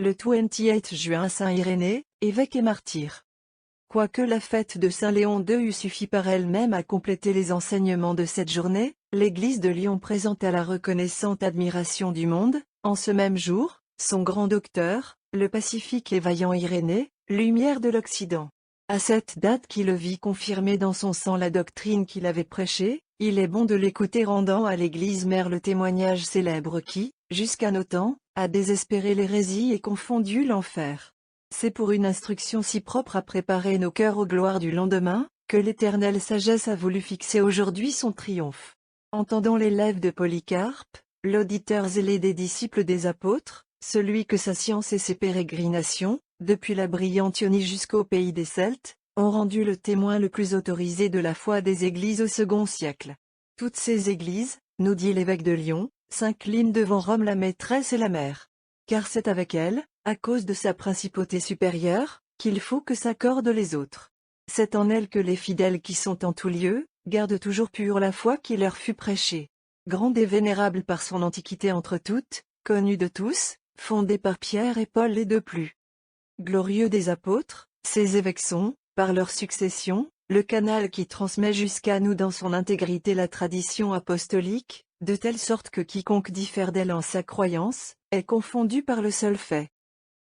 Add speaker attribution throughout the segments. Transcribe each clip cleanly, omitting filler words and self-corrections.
Speaker 1: le 28 juin Saint Irénée, évêque et martyr. Quoique la fête de Saint Léon II eût suffi par elle-même à compléter les enseignements de cette journée, l'Église de Lyon présente à la reconnaissante admiration du monde, en ce même jour, son grand docteur, le pacifique et vaillant Irénée, lumière de l'Occident. À cette date qui le vit confirmer dans son sang la doctrine qu'il avait prêchée, il est bon de l'écouter rendant à l'Église mère le témoignage célèbre qui, jusqu'à nos temps, a désespéré l'hérésie et confondu l'enfer. C'est pour une instruction si propre à préparer nos cœurs aux gloires du lendemain, que l'éternelle sagesse a voulu fixer aujourd'hui son triomphe. Entendons les lèvres de Polycarpe, l'auditeur zélé des disciples des apôtres, celui que sa science et ses pérégrinations, depuis la brillante Ionie jusqu'au pays des Celtes, ont rendu le témoin le plus autorisé de la foi des églises au second siècle. Toutes ces églises, nous dit l'évêque de Lyon, s'inclinent devant Rome la maîtresse et la mère. Car c'est avec elle, à cause de sa principauté supérieure, qu'il faut que s'accordent les autres. C'est en elle que les fidèles qui sont en tout lieu, gardent toujours pure la foi qui leur fut prêchée. Grande et vénérable par son antiquité entre toutes, connue de tous, fondée par Pierre et Paul et de plus. Glorieux des apôtres, ces évêques sont, par leur succession, le canal qui transmet jusqu'à nous dans son intégrité la tradition apostolique, de telle sorte que quiconque diffère d'elle en sa croyance, est confondu par le seul fait.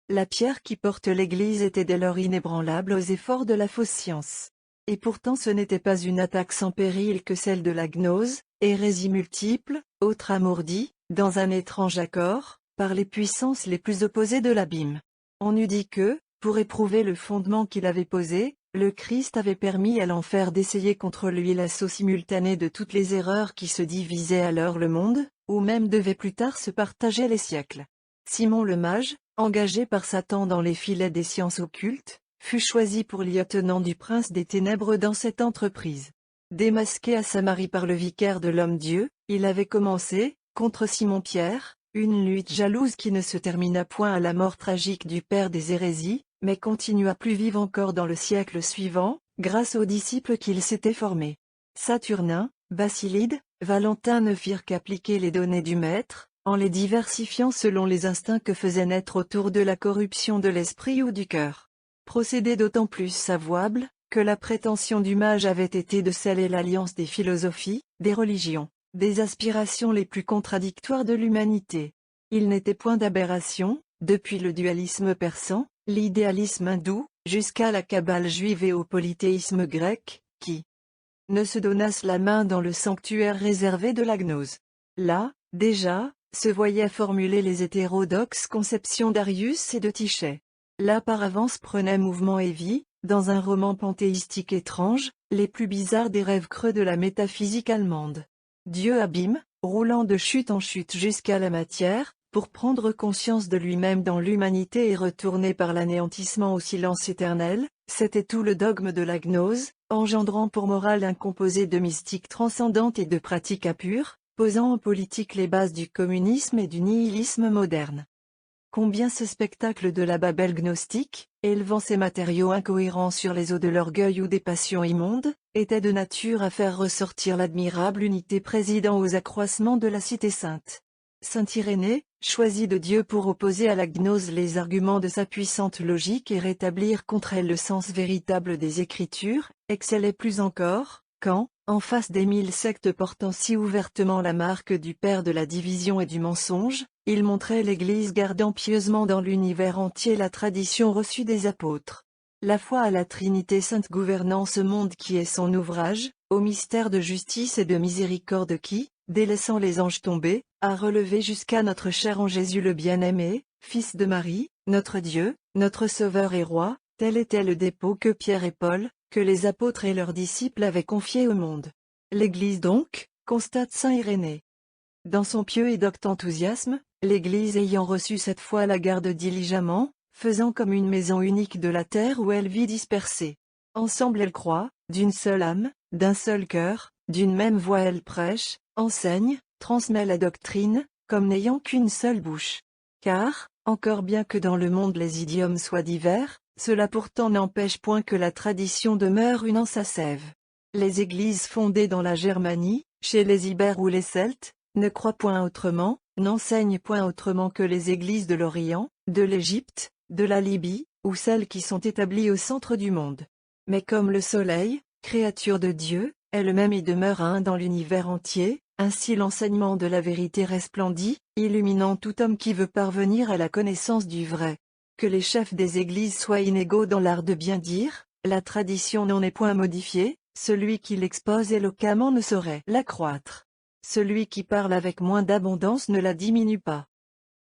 Speaker 1: La pierre qui porte l'Église était dès lors inébranlable aux efforts de la fausse science. Et pourtant ce n'était pas une attaque sans péril que celle de la gnose, hérésie multiple, autre amourdie, dans un étrange accord, par les puissances les plus opposées de l'abîme. On eût dit que, pour éprouver le fondement qu'il avait posé, le Christ avait permis à l'enfer d'essayer contre lui l'assaut simultané de toutes les erreurs qui se divisaient alors le monde, ou même devaient plus tard se partager les siècles. Simon le mage, engagé par Satan dans les filets des sciences occultes, fut choisi pour lieutenant du prince des ténèbres dans cette entreprise. Démasqué à Samarie par le vicaire de l'homme-dieu, il avait commencé, contre Simon-Pierre, une lutte jalouse qui ne se termina point à la mort tragique du père des hérésies, mais continua plus vive encore dans le siècle suivant, grâce aux disciples qu'il s'était formés. Saturnin, Basilide, Valentin ne firent qu'appliquer les données du maître, en les diversifiant selon les instincts que faisait naître autour de la corruption de l'esprit ou du cœur. Procédé d'autant plus savouable, que la prétention du mage avait été de sceller l'alliance des philosophies, des religions, des aspirations les plus contradictoires de l'humanité. Il n'était point d'aberration, depuis le dualisme persan, l'idéalisme hindou, jusqu'à la cabale juive et au polythéisme grec, qui ne se donnassent la main dans le sanctuaire réservé de la gnose. Là, déjà, se voyaient formuler les hétérodoxes conceptions d'Arius et de Tichet. Là par avance prenait mouvement et vie, dans un roman panthéistique étrange, les plus bizarres des rêves creux de la métaphysique allemande. Dieu abîme, roulant de chute en chute jusqu'à la matière, pour prendre conscience de lui-même dans l'humanité et retourner par l'anéantissement au silence éternel, c'était tout le dogme de la gnose, engendrant pour morale un composé de mystique transcendante et de pratique impure, posant en politique les bases du communisme et du nihilisme moderne. Combien ce spectacle de la Babel gnostique, élevant ses matériaux incohérents sur les eaux de l'orgueil ou des passions immondes, était de nature à faire ressortir l'admirable unité présidant aux accroissements de la cité sainte. Saint Irénée, choisi de Dieu pour opposer à la gnose les arguments de sa puissante logique et rétablir contre elle le sens véritable des Écritures, excellait plus encore, quand, en face des 1000 sectes portant si ouvertement la marque du père de la division et du mensonge, il montrait l'Église gardant pieusement dans l'univers entier la tradition reçue des apôtres. La foi à la Trinité sainte gouvernant ce monde qui est son ouvrage, au mystère de justice et de miséricorde qui, délaissant les anges tombés, a relevé jusqu'à notre cher en Jésus le bien-aimé, Fils de Marie, notre Dieu, notre Sauveur et Roi, tel était le dépôt que Pierre et Paul, que les apôtres et leurs disciples avaient confié au monde. L'Église donc, constate saint Irénée. Dans son pieux et docte enthousiasme, l'Église ayant reçu cette foi la garde diligemment, faisant comme une maison unique de la terre où elle vit dispersée. Ensemble elle croit, d'une seule âme, d'un seul cœur, d'une même voix elle prêche, enseigne, transmet la doctrine, comme n'ayant qu'une seule bouche. Car, encore bien que dans le monde les idiomes soient divers, cela pourtant n'empêche point que la tradition demeure une en sa sève. Les églises fondées dans la Germanie, chez les Ibères ou les Celtes, ne croient point autrement, n'enseignent point autrement que les églises de l'Orient, de l'Égypte, de la Libye, ou celles qui sont établies au centre du monde. Mais comme le soleil, créature de Dieu, elle-même y demeure un dans l'univers entier, ainsi l'enseignement de la vérité resplendit, illuminant tout homme qui veut parvenir à la connaissance du vrai. Que les chefs des églises soient inégaux dans l'art de bien dire, la tradition n'en est point modifiée, celui qui l'expose éloquemment ne saurait l'accroître. Celui qui parle avec moins d'abondance ne la diminue pas.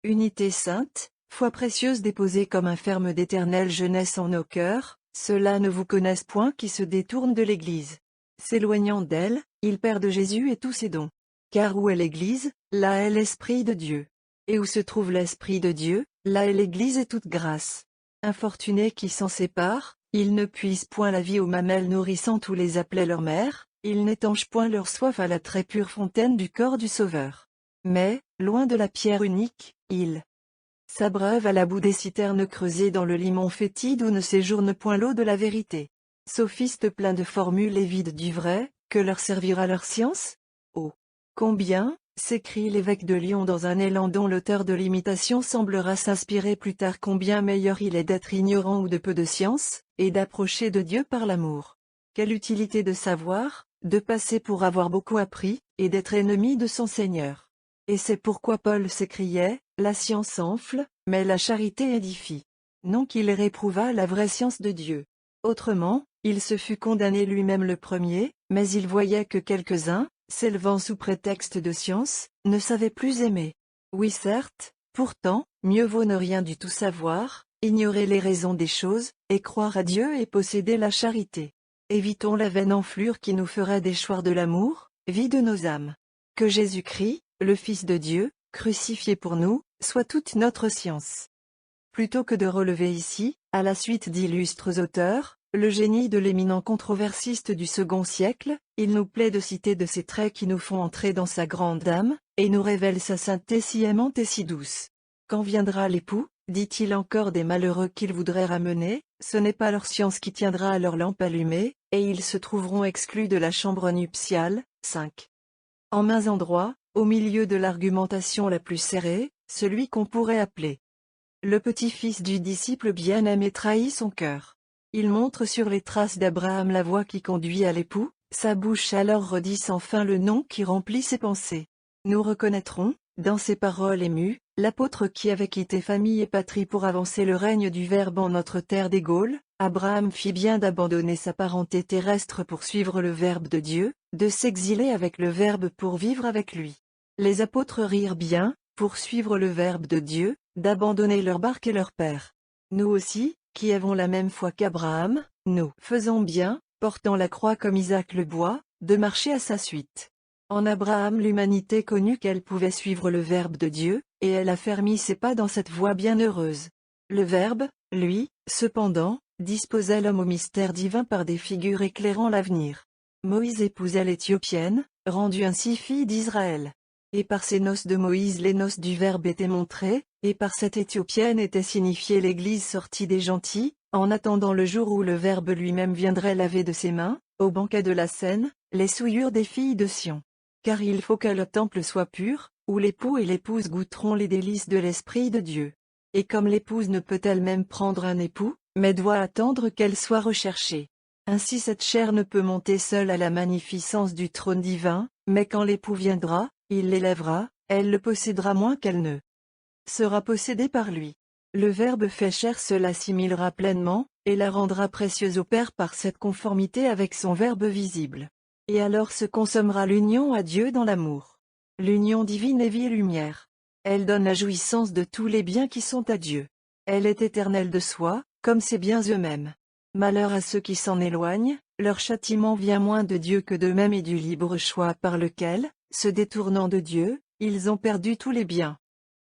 Speaker 1: Unité sainte, foi précieuse déposée comme un ferme d'éternelle jeunesse en nos cœurs, ceux-là ne vous connaissent point qui se détournent de l'Église. S'éloignant d'elle, ils perdent Jésus et tous ses dons. Car où est l'Église, là est l'Esprit de Dieu. Et où se trouve l'Esprit de Dieu, là est l'Église et toute grâce. Infortunés qui s'en séparent, ils ne puisent point la vie aux mamelles nourrissantes ou les appelaient leur mère, ils n'étanchent point leur soif à la très pure fontaine du corps du Sauveur. Mais, loin de la pierre unique, ils s'abreuvent à la boue des citernes creusées dans le limon fétide où ne séjourne point l'eau de la vérité. Sophistes pleins de formules et vides du vrai, que leur servira leur science? Oh! Combien, s'écrie l'évêque de Lyon dans un élan dont l'auteur de l'imitation semblera s'inspirer plus tard, combien meilleur il est d'être ignorant ou de peu de science, et d'approcher de Dieu par l'amour. Quelle utilité de savoir, de passer pour avoir beaucoup appris, et d'être ennemi de son Seigneur. Et c'est pourquoi Paul s'écriait, la science enfle, mais la charité édifie. Non qu'il réprouvât la vraie science de Dieu. Autrement, il se fut condamné lui-même le premier, mais il voyait que quelques-uns, s'élevant sous prétexte de science, ne savaient plus aimer. Oui certes, pourtant, mieux vaut ne rien du tout savoir, ignorer les raisons des choses, et croire à Dieu et posséder la charité. Évitons la vaine enflure qui nous ferait déchoir de l'amour, vie de nos âmes. Que Jésus-Christ, le Fils de Dieu, crucifié pour nous, soit toute notre science. Plutôt que de relever ici, à la suite d'illustres auteurs, le génie de l'éminent controversiste du second siècle, il nous plaît de citer de ces traits qui nous font entrer dans sa grande âme, et nous révèlent sa sainteté si aimante et si douce. Quand viendra l'époux, dit-il encore des malheureux qu'il voudrait ramener, ce n'est pas leur science qui tiendra à leur lampe allumée, et ils se trouveront exclus de la chambre nuptiale. 5. En maint endroits, au milieu de l'argumentation la plus serrée, celui qu'on pourrait appeler le petit-fils du disciple bien-aimé trahit son cœur. Il montre sur les traces d'Abraham la voie qui conduit à l'époux, sa bouche alors redit sans fin le nom qui remplit ses pensées. Nous reconnaîtrons, dans ses paroles émues, l'apôtre qui avait quitté famille et patrie pour avancer le règne du Verbe en notre terre des Gaules. Abraham fit bien d'abandonner sa parenté terrestre pour suivre le Verbe de Dieu, de s'exiler avec le Verbe pour vivre avec lui. Les apôtres rirent bien, pour suivre le Verbe de Dieu, d'abandonner leur barque et leur père. Nous aussi, qui avons la même foi qu'Abraham, nous faisons bien, portant la croix comme Isaac le boit, de marcher à sa suite. En Abraham l'humanité connut qu'elle pouvait suivre le Verbe de Dieu, et elle affermit ses pas dans cette voie bienheureuse. Le Verbe, lui, cependant, disposait l'homme au mystère divin par des figures éclairant l'avenir. Moïse épousait l'Éthiopienne, rendue ainsi fille d'Israël. Et par ces noces de Moïse les noces du Verbe étaient montrées, et par cette Éthiopienne était signifiée l'Église sortie des gentils, en attendant le jour où le Verbe lui-même viendrait laver de ses mains, au banquet de la Seine, les souillures des filles de Sion. Car il faut que le temple soit pur, où l'époux et l'épouse goûteront les délices de l'Esprit de Dieu. Et comme l'épouse ne peut elle-même prendre un époux, mais doit attendre qu'elle soit recherchée. Ainsi cette chair ne peut monter seule à la magnificence du trône divin, mais quand l'époux viendra, il l'élèvera, elle le possédera moins qu'elle ne sera possédée par lui. Le Verbe fait chair se l'assimilera pleinement, et la rendra précieuse au Père par cette conformité avec son Verbe visible. Et alors se consommera l'union à Dieu dans l'amour. L'union divine est vie et lumière. Elle donne la jouissance de tous les biens qui sont à Dieu. Elle est éternelle de soi, comme ses biens eux-mêmes. Malheur à ceux qui s'en éloignent, leur châtiment vient moins de Dieu que d'eux-mêmes et du libre choix par lequel, se détournant de Dieu, ils ont perdu tous les biens.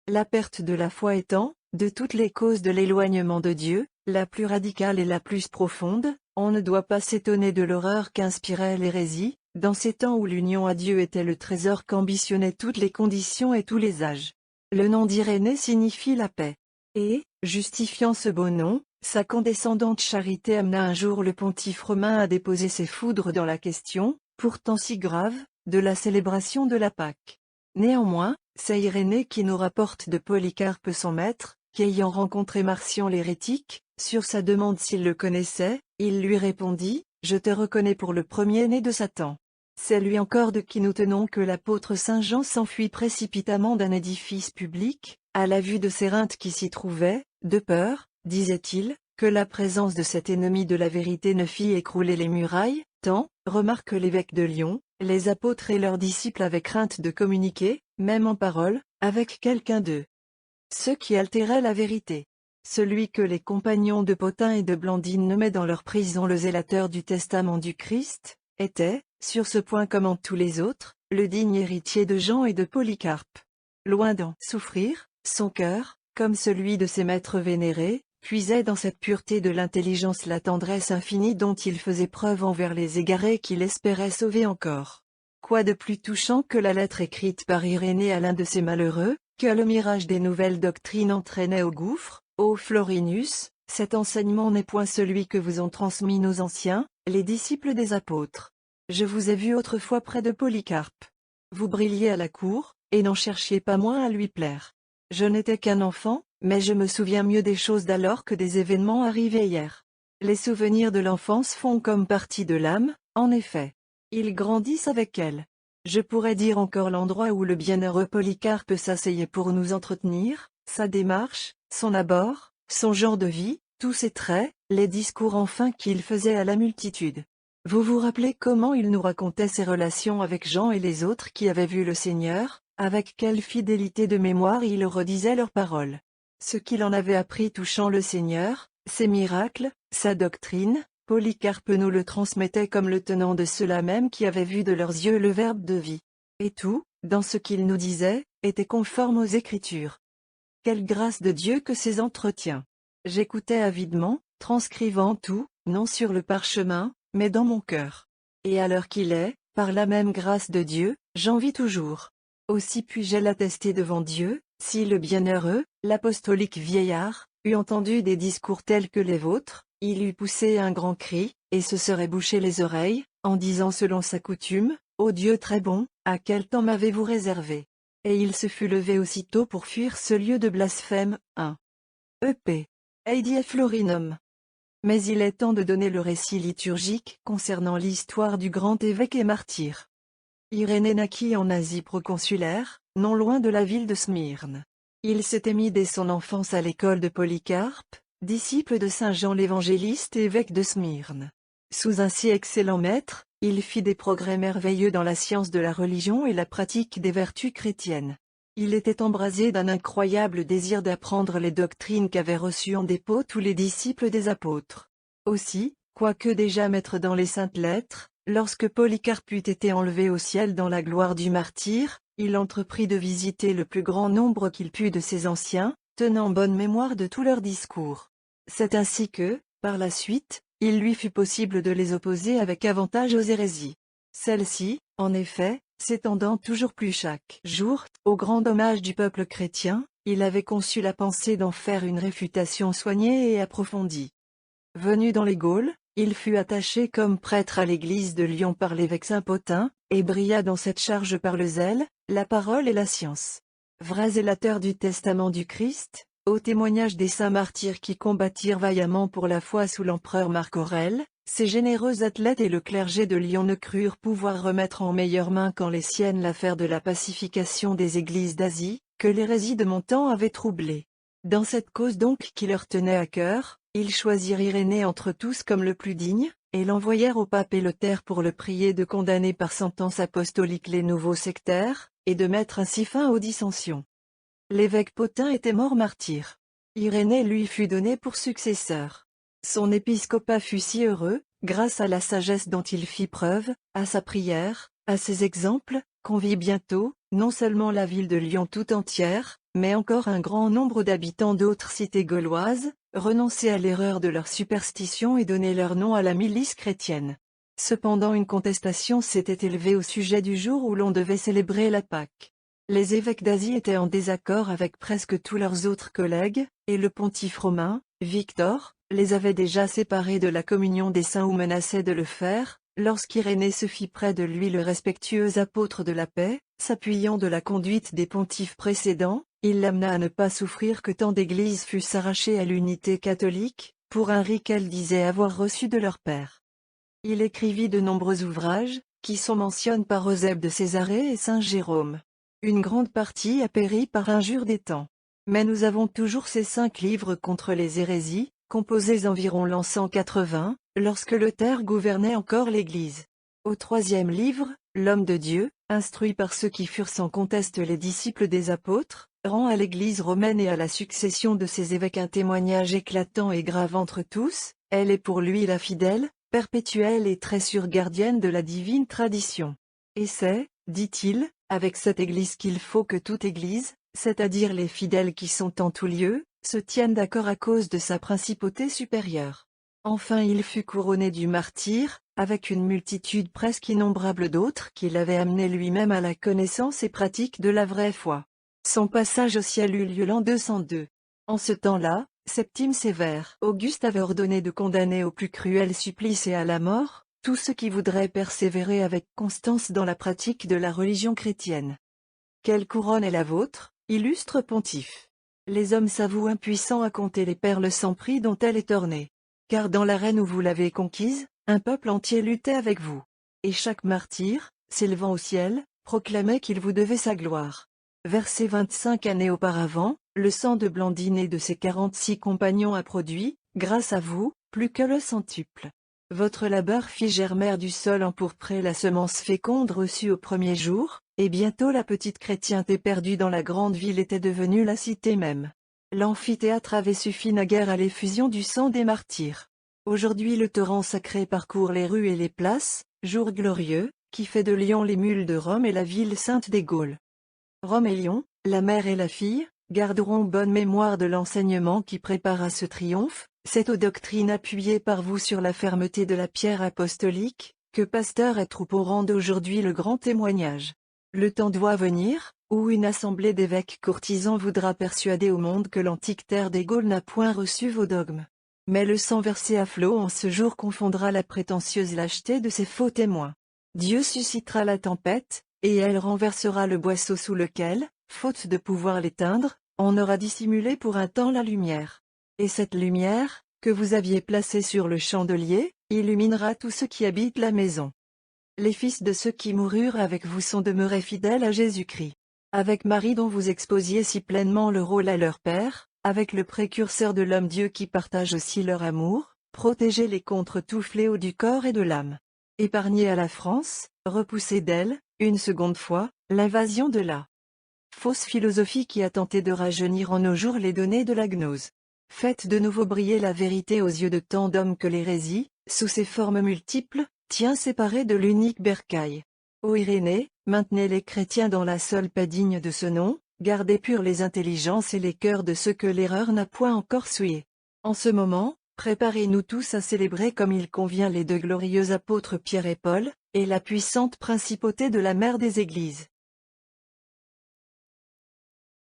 Speaker 1: La perte de la foi étant, de toutes les causes de l'éloignement de Dieu, la plus radicale et la plus profonde, on ne doit pas s'étonner de l'horreur qu'inspirait l'hérésie, dans ces temps où l'union à Dieu était le trésor qu'ambitionnaient toutes les conditions et tous les âges. Le nom d'Irénée signifie la paix. Et, justifiant ce beau nom, sa condescendante charité amena un jour le pontife romain à déposer ses foudres dans la question, pourtant si grave, de la célébration de la Pâque. Néanmoins, c'est Irénée qui nous rapporte de Polycarpe son maître, qu'ayant rencontré Marcion l'hérétique, sur sa demande s'il le connaissait, il lui répondit, « Je te reconnais pour le premier-né de Satan. » C'est lui encore de qui nous tenons que l'apôtre Saint Jean s'enfuit précipitamment d'un édifice public, à la vue de Cérinthe qui s'y trouvait, de peur, disait-il, que la présence de cet ennemi de la vérité ne fît écrouler les murailles, tant, remarque l'évêque de Lyon, les apôtres et leurs disciples avaient crainte de communiquer, même en parole, avec quelqu'un d'eux. Ceux qui altéraient la vérité. Celui que les compagnons de Pothin et de Blandine nommaient dans leur prison le zélateur du testament du Christ, était, sur ce point comme en tous les autres, le digne héritier de Jean et de Polycarpe. Loin d'en souffrir, son cœur, comme celui de ses maîtres vénérés, puisait dans cette pureté de l'intelligence la tendresse infinie dont il faisait preuve envers les égarés qu'il espérait sauver encore. Quoi de plus touchant que la lettre écrite par Irénée à l'un de ces malheureux, que le mirage des nouvelles doctrines entraînait au gouffre, ô Florinus, cet enseignement n'est point celui que vous ont transmis nos anciens, les disciples des apôtres. Je vous ai vu autrefois près de Polycarpe. Vous brilliez à la cour, et n'en cherchiez pas moins à lui plaire. Je n'étais qu'un enfant, mais je me souviens mieux des choses d'alors que des événements arrivés hier. Les souvenirs de l'enfance font comme partie de l'âme, en effet. Ils grandissent avec elle. Je pourrais dire encore l'endroit où le bienheureux Polycarpe s'asseyait pour nous entretenir, sa démarche, son abord, son genre de vie, tous ses traits, les discours enfin qu'il faisait à la multitude. Vous vous rappelez comment il nous racontait ses relations avec Jean et les autres qui avaient vu le Seigneur, avec quelle fidélité de mémoire il redisait leurs paroles. Ce qu'il en avait appris touchant le Seigneur, ses miracles, sa doctrine, Polycarpe nous le transmettait comme le tenant de ceux-là même qui avaient vu de leurs yeux le Verbe de vie. Et tout, dans ce qu'il nous disait, était conforme aux Écritures. Quelle grâce de Dieu que ces entretiens! J'écoutais avidement, transcrivant tout, non sur le parchemin, mais dans mon cœur. Et à l'heure qu'il est, par la même grâce de Dieu, j'en vis toujours. Aussi puis-je l'attester devant Dieu, si le bienheureux, l'apostolique vieillard, eût entendu des discours tels que les vôtres, il eût poussé un grand cri, et se serait bouché les oreilles, en disant selon sa coutume, « Ô Dieu très bon, à quel temps m'avez-vous réservé ?» Et il se fut levé aussitôt pour fuir ce lieu de blasphème. 1. E.P. Eidie Florinum. Mais il est temps de donner le récit liturgique concernant l'histoire du grand évêque et martyr. Irénée naquit en Asie proconsulaire, non loin de la ville de Smyrne. Il s'était mis dès son enfance à l'école de Polycarpe, disciple de saint Jean l'évangéliste et évêque de Smyrne. Sous un si excellent maître, il fit des progrès merveilleux dans la science de la religion et la pratique des vertus chrétiennes. Il était embrasé d'un incroyable désir d'apprendre les doctrines qu'avaient reçues en dépôt tous les disciples des apôtres. Aussi, quoique déjà maître dans les saintes lettres, lorsque Polycarpe eut été enlevé au ciel dans la gloire du martyr, il entreprit de visiter le plus grand nombre qu'il put de ses anciens, tenant bonne mémoire de tous leurs discours. C'est ainsi que, par la suite, il lui fut possible de les opposer avec avantage aux hérésies. Celles-ci, en effet, s'étendant toujours plus chaque jour, au grand dommage du peuple chrétien, il avait conçu la pensée d'en faire une réfutation soignée et approfondie. Venu dans les Gaules, il fut attaché comme prêtre à l'église de Lyon par l'évêque Saint Pothin, et brilla dans cette charge par le zèle, la parole et la science. Vrai zélateur du testament du Christ, au témoignage des saints martyrs qui combattirent vaillamment pour la foi sous l'empereur Marc Aurèle, ces généreux athlètes et le clergé de Lyon ne crurent pouvoir remettre en meilleures mains qu'en les siennes l'affaire de la pacification des églises d'Asie, que l'hérésie de mon temps avait troublée. Dans cette cause donc qui leur tenait à cœur, ils choisirent Irénée entre tous comme le plus digne, et l'envoyèrent au pape Éloter pour le prier de condamner par sentence apostolique les nouveaux sectaires, et de mettre ainsi fin aux dissensions. L'évêque Pothin était mort martyr. Irénée lui fut donné pour successeur. Son épiscopat fut si heureux, grâce à la sagesse dont il fit preuve, à sa prière, à ses exemples, qu'on vit bientôt, non seulement la ville de Lyon tout entière, mais encore un grand nombre d'habitants d'autres cités gauloises, renoncer à l'erreur de leur superstition et donner leur nom à la milice chrétienne. Cependant une contestation s'était élevée au sujet du jour où l'on devait célébrer la Pâque. Les évêques d'Asie étaient en désaccord avec presque tous leurs autres collègues, et le pontife romain, Victor, les avait déjà séparés de la communion des saints ou menaçait de le faire, lorsqu'Irénée se fit près de lui le respectueux apôtre de la paix, s'appuyant de la conduite des pontifes précédents, il l'amena à ne pas souffrir que tant d'églises fussent arrachées à l'unité catholique, pour un riz qu'elle disait avoir reçu de leur père. Il écrivit de nombreux ouvrages, qui sont mentionnés par Eusèbe de Césarée et saint Jérôme. Une grande partie a péri par injure des temps. Mais nous avons toujours ces 5 livres contre les hérésies, composés environ l'an 180, lorsque Luther gouvernait encore l'Église. Au 3e livre, l'homme de Dieu, instruit par ceux qui furent sans conteste les disciples des apôtres, rend à l'Église romaine et à la succession de ses évêques un témoignage éclatant et grave entre tous. Elle est pour lui la fidèle, perpétuelle et très sûre gardienne de la divine tradition. Et c'est, dit-il, avec cette Église qu'il faut que toute Église, c'est-à-dire les fidèles qui sont en tout lieu, se tiennent d'accord à cause de sa principauté supérieure. Enfin il fut couronné du martyre, avec une multitude presque innombrable d'autres qui l'avaient amené lui-même à la connaissance et pratique de la vraie foi. Son passage au ciel eut lieu l'an 202. En ce temps-là, Septime Sévère Auguste avait ordonné de condamner au plus cruel supplice et à la mort, tous ceux qui voudraient persévérer avec constance dans la pratique de la religion chrétienne. Quelle couronne est la vôtre, illustre pontife? Les hommes s'avouent impuissants à compter les perles sans prix dont elle est ornée. Car dans l'arène où vous l'avez conquise, un peuple entier luttait avec vous. Et chaque martyr, s'élevant au ciel, proclamait qu'il vous devait sa gloire. Versé 25 années auparavant, le sang de Blandine et de ses 46 compagnons a produit, grâce à vous, plus que le centuple. Votre labeur fit germer du sol empourpré la semence féconde reçue au premier jour, et bientôt la petite chrétienté perdue dans la grande ville était devenue la cité même. L'amphithéâtre avait suffi naguère à l'effusion du sang des martyrs. Aujourd'hui le torrent sacré parcourt les rues et les places, jour glorieux, qui fait de Lyon l'émule de Rome et la ville sainte des Gaules. Rome et Lyon, la mère et la fille, garderont bonne mémoire de l'enseignement qui prépare à ce triomphe, cette doctrine appuyée par vous sur la fermeté de la pierre apostolique, que pasteurs et troupeaux rendent aujourd'hui le grand témoignage. Le temps doit venir, où une assemblée d'évêques courtisans voudra persuader au monde que l'antique terre des Gaules n'a point reçu vos dogmes. Mais le sang versé à flots en ce jour confondra la prétentieuse lâcheté de ces faux témoins. Dieu suscitera la tempête, et elle renversera le boisseau sous lequel, faute de pouvoir l'éteindre, on aura dissimulé pour un temps la lumière. Et cette lumière, que vous aviez placée sur le chandelier, illuminera tous ceux qui habitent la maison. Les fils de ceux qui moururent avec vous sont demeurés fidèles à Jésus-Christ. Avec Marie dont vous exposiez si pleinement le rôle à leur père, avec le précurseur de l'homme-dieu qui partage aussi leur amour, protégez-les contre tout fléau du corps et de l'âme. Épargnez à la France, repoussez d'elle, une seconde fois, l'invasion de la fausse philosophie qui a tenté de rajeunir en nos jours les données de la gnose. Faites de nouveau briller la vérité aux yeux de tant d'hommes que l'hérésie, sous ses formes multiples, tient séparée de l'unique bercail. Ô Irénée, maintenez les chrétiens dans la seule paix digne de ce nom, gardez purs les intelligences et les cœurs de ceux que l'erreur n'a point encore souillés. En ce moment, préparez-nous tous à célébrer comme il convient les deux glorieux apôtres Pierre et Paul, et la puissante principauté de la mère des églises.